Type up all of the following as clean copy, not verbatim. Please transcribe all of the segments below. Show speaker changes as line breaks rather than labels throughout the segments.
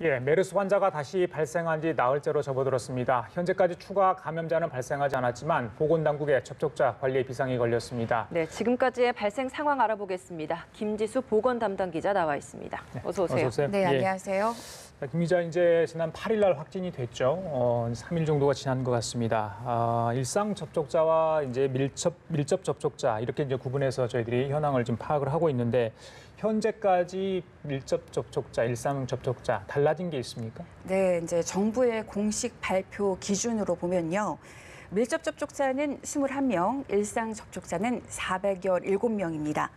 예, 메르스 환자가 다시 발생한 지 나흘째로 접어들었습니다. 현재까지 추가 감염자는 발생하지 않았지만 보건당국의 접촉자 관리에 비상이 걸렸습니다.
네, 지금까지의 발생 상황 알아보겠습니다. 김지수 보건 담당 기자 나와 있습니다. 어서 오세요.
어서 오세요.
네,
예.
안녕하세요.
김 기자, 이제 지난 8일 날 확진이 됐죠. 3일 정도가 지난 것 같습니다. 일상 접촉자와 이제 밀접 접촉자 이렇게 이제 구분해서 저희들이 현황을 좀 파악을 하고 있는데 현재까지 밀접 접촉자, 일상 접촉자 달라진 게 있습니까?
네, 이제 정부의 공식 발표 기준으로 보면요. 밀접 접촉자는 21명, 일상 접촉자는 417명입니다.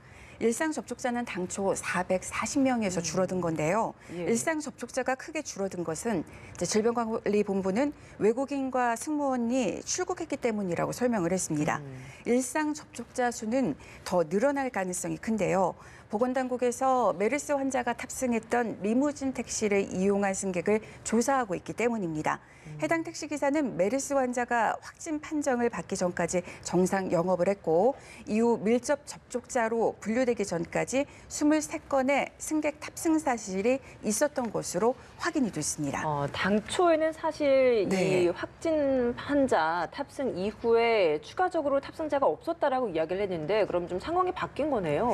일상 접촉자는 당초 440명에서 줄어든 건데요.
예.
일상 접촉자가 크게 줄어든 것은 이제 질병관리본부는 외국인과 승무원이 출국했기 때문이라고 설명을 했습니다. 일상 접촉자 수는 더 늘어날 가능성이 큰데요. 보건당국에서 메르스 환자가 탑승했던 리무진 택시를 이용한 승객을 조사하고 있기 때문입니다. 해당 택시기사는 메르스 환자가 확진 판정을 받기 전까지 정상 영업을 했고 이후 밀접 접촉자로 분류되기 전까지 23건의 승객 탑승 사실이 있었던 것으로 확인이 됐습니다.
당초에는 사실
네.
이 확진 환자 탑승 이후에 추가적으로 탑승자가 없었다라고 이야기를 했는데 그럼 좀 상황이 바뀐 거네요.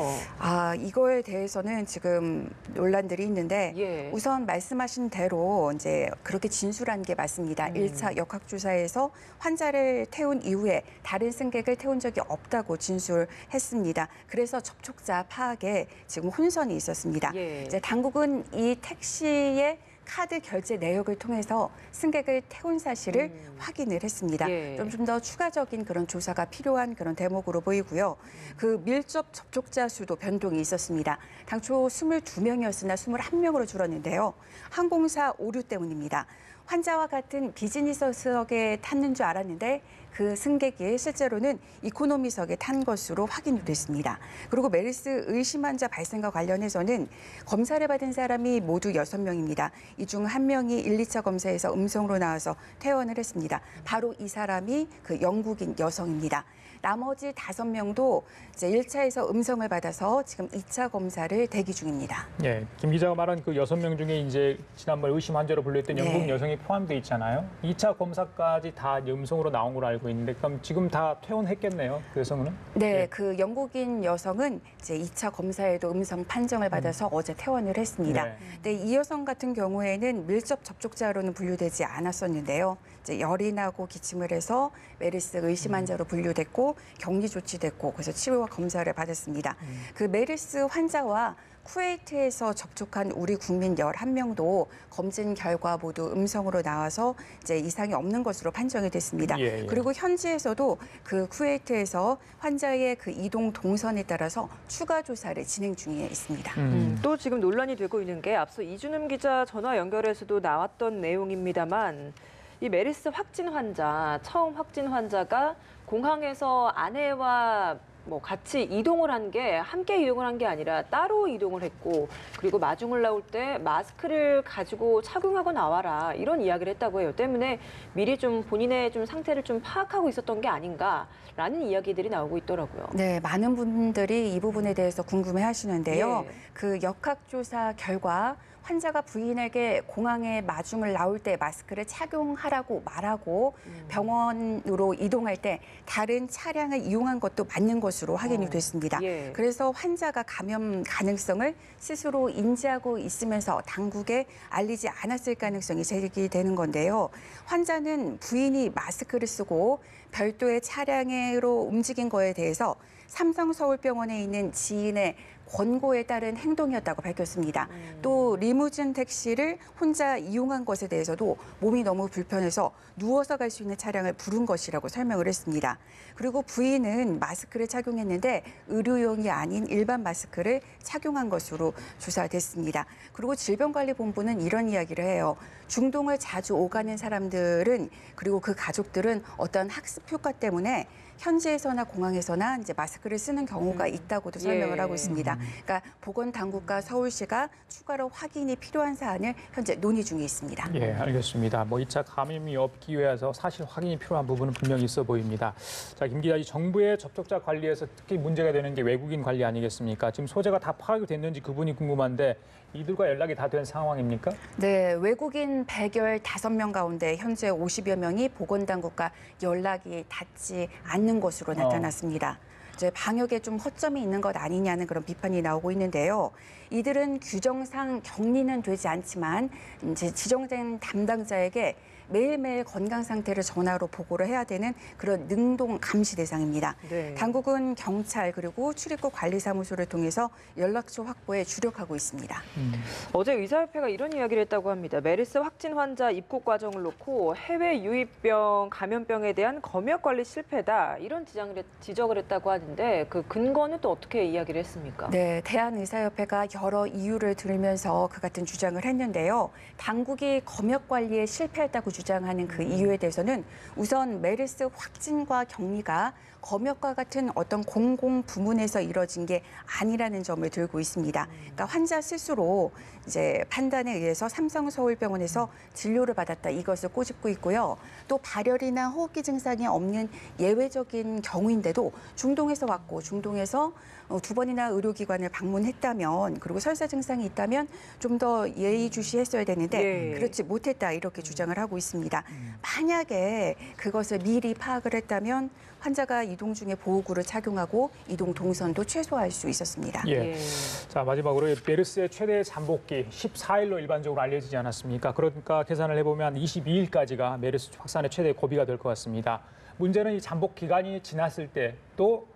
이거에 대해서는 지금 논란들이 있는데
예.
우선 말씀하신 대로 이제 그렇게 진술한 게 맞습니다. 1차 역학조사에서 환자를 태운 이후에 다른 승객을 태운 적이 없다고 진술했습니다. 그래서 접촉자 파악에 지금 혼선이 있었습니다.
예.
이제 당국은 이 택시의 카드 결제 내역을 통해서 승객을 태운 사실을 확인을 했습니다.
예.
좀 더 추가적인 그런 조사가 필요한 그런 대목으로 보이고요. 그 밀접 접촉자 수도 변동이 있었습니다. 당초 22명이었으나 21명으로 줄었는데요. 항공사 오류 때문입니다. 환자와 같은 비즈니스석에 탔는 줄 알았는데 그 승객이 실제로는 이코노미석에 탄 것으로 확인이 됐습니다. 그리고 메르스 의심 환자 발생과 관련해서는 검사를 받은 사람이 모두 6명입니다. 이 중 1명이 1, 2차 검사에서 음성으로 나와서 퇴원을 했습니다. 바로 이 사람이 그 영국인 여성입니다. 나머지 5명도 이제 1차에서 음성을 받아서 지금 2차 검사를 대기 중입니다.
예, 김 기자가 말한 그 6명 중에 이제 지난번 의심 환자로 분류했던 영국
네.
여성이 포함돼 있잖아요. 2차 검사까지 다 음성으로 나온 걸로 알고 있는데 그럼 지금 다 퇴원했겠네요, 그 여성은?
네,
예.
그 영국인 여성은 이제 2차 검사에도 음성 판정을 받아서 어제 퇴원을 했습니다.
네.
근데 이 여성 같은 경우에는 밀접 접촉자로는 분류되지 않았었는데요. 이제 열이 나고 기침을 해서 메르스 의심 환자로 분류됐고 격리 조치됐고 그래서 치료와 검사를 받았습니다. 그 메르스 환자와 쿠웨이트에서 접촉한 우리 국민 11명도 검진 결과 모두 음성으로 나와서 이제 이상이 없는 것으로 판정이 됐습니다.
예, 예.
그리고 현지에서도 그 쿠웨이트에서 환자의 그 이동 동선에 따라서 추가 조사를 진행 중에 있습니다.
또 지금 논란이 되고 있는 게 앞서 이준음 기자 전화 연결에서도 나왔던 내용입니다만 이 메르스 확진 환자, 처음 확진 환자가 공항에서 아내와 같이 이동을 한 게 함께 이동을 한 게 아니라 따로 이동을 했고 그리고 마중을 나올 때 마스크를 가지고 착용하고 나와라 이런 이야기를 했다고 해요. 때문에 미리 좀 본인의 좀 상태를 좀 파악하고 있었던 게 아닌가라는 이야기들이 나오고 있더라고요.
네, 많은 분들이 이 부분에 대해서 궁금해 하시는데요.
예.
그 역학조사 결과 환자가 부인에게 공항에 마중을 나올 때 마스크를 착용하라고 말하고 병원으로 이동할 때 다른 차량을 이용한 것도 맞는 것으로 확인이 됐습니다.
예.
그래서 환자가 감염 가능성을 스스로 인지하고 있으면서 당국에 알리지 않았을 가능성이 제기되는 건데요. 환자는 부인이 마스크를 쓰고 별도의 차량으로 움직인 거에 대해서 삼성서울병원에 있는 지인의 권고에 따른 행동이었다고 밝혔습니다. 또 리무진 택시를 혼자 이용한 것에 대해서도 몸이 너무 불편해서 누워서 갈 수 있는 차량을 부른 것이라고 설명을 했습니다. 그리고 부인은 마스크를 착용했는데 의료용이 아닌 일반 마스크를 착용한 것으로 조사됐습니다. 그리고 질병관리본부는 이런 이야기를 해요. 중동을 자주 오가는 사람들은 그리고 그 가족들은 어떤 학습 효과 때문에 현지에서나 공항에서나 이제 마스크를 쓰는 경우가 있다고도 설명을
예.
하고 있습니다. 그러니까 보건당국과 서울시가 추가로 확인이 필요한 사안을 현재 논의 중에 있습니다.
예, 알겠습니다. 뭐 2차 감염이 없기 위해서 사실 확인이 필요한 부분은 분명히 있어 보입니다. 자, 김 기자, 이 정부의 접촉자 관리에서 특히 문제가 되는 게 외국인 관리 아니겠습니까? 지금 소재가 다 파악이 됐는지 그분이 궁금한데 이들과 연락이 다 된 상황입니까?
네, 외국인 115명 가운데 현재 50여 명이 보건당국과 연락이 닿지 않는 것으로 나타났습니다. 이제 방역에 좀 허점이 있는 것 아니냐는 그런 비판이 나오고 있는데요. 이들은 규정상 격리는 되지 않지만 이제 지정된 담당자에게 매일매일 건강 상태를 전화로 보고를 해야 되는 그런 능동 감시 대상입니다.
네.
당국은 경찰 그리고 출입국 관리사무소를 통해서 연락처 확보에 주력하고 있습니다.
어제 의사협회가 이런 이야기를 했다고 합니다. 메르스 확진 환자 입국 과정을 놓고 해외 유입병 감염병에 대한 검역 관리 실패다 이런 지적을 했다고 하는데 그 근거는 또 어떻게 이야기를 했습니까?
네, 대한의사협회가 여러 이유를 들면서 그 같은 주장을 했는데요. 당국이 검역 관리에 실패했다고 주장하는 그 이유에 대해서는 우선 메르스 확진과 격리가 검역과 같은 어떤 공공 부문에서 이뤄진 게 아니라는 점을 들고 있습니다. 그러니까 환자 스스로 이제 판단에 의해서 삼성서울병원에서 진료를 받았다 이것을 꼬집고 있고요. 또 발열이나 호흡기 증상이 없는 예외적인 경우인데도 중동에서 왔고 중동에서 2번이나 의료기관을 방문했다면 그리고 설사 증상이 있다면 좀 더 예의주시했어야 되는데
예.
그렇지 못했다 이렇게 주장을 하고 있습니다. 만약에 그것을 미리 파악을 했다면 환자가 이동 중에 보호구를 착용하고 이동 동선도 최소화할 수 있었습니다.
예.
예.
자, 마지막으로 메르스의 최대 잠복기 14일로 일반적으로 알려지지 않았습니까? 그러니까 계산을 해보면 22일까지가 메르스 확산의 최대 고비가 될 것 같습니다. 문제는 이 잠복 기간이 지났을 때 또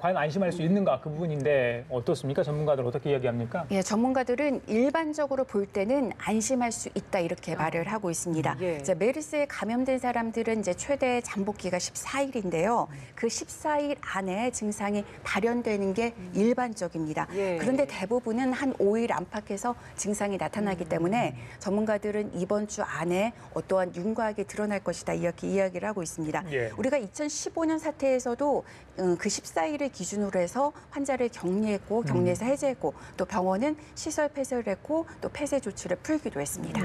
과연 안심할 수 있는가 그 부분인데 어떻습니까? 전문가들 어떻게 이야기합니까?
예, 전문가들은 일반적으로 볼 때는 안심할 수 있다 이렇게 말을 하고 있습니다.
예.
이제 메르스에 감염된 사람들은 이제 최대 잠복기가 14일인데요. 그 14일 안에 증상이 발현되는 게 일반적입니다.
예.
그런데 대부분은 한 5일 안팎에서 증상이 나타나기 때문에 전문가들은 이번 주 안에 어떠한 윤곽이 드러날 것이다 이렇게 이야기를 하고 있습니다.
예.
우리가 2015년 사태에서도 그 14일을 기준으로 해서 환자를 격리했고 격리해서 해제했고 또 병원은 시설 폐쇄를 했고 또 폐쇄 조치를 풀기도 했습니다.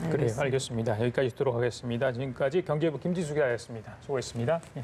그래요. 알겠습니다. 여기까지 듣도록 하겠습니다. 지금까지 경제부 김지수 기자였습니다. 수고했습니다. 예.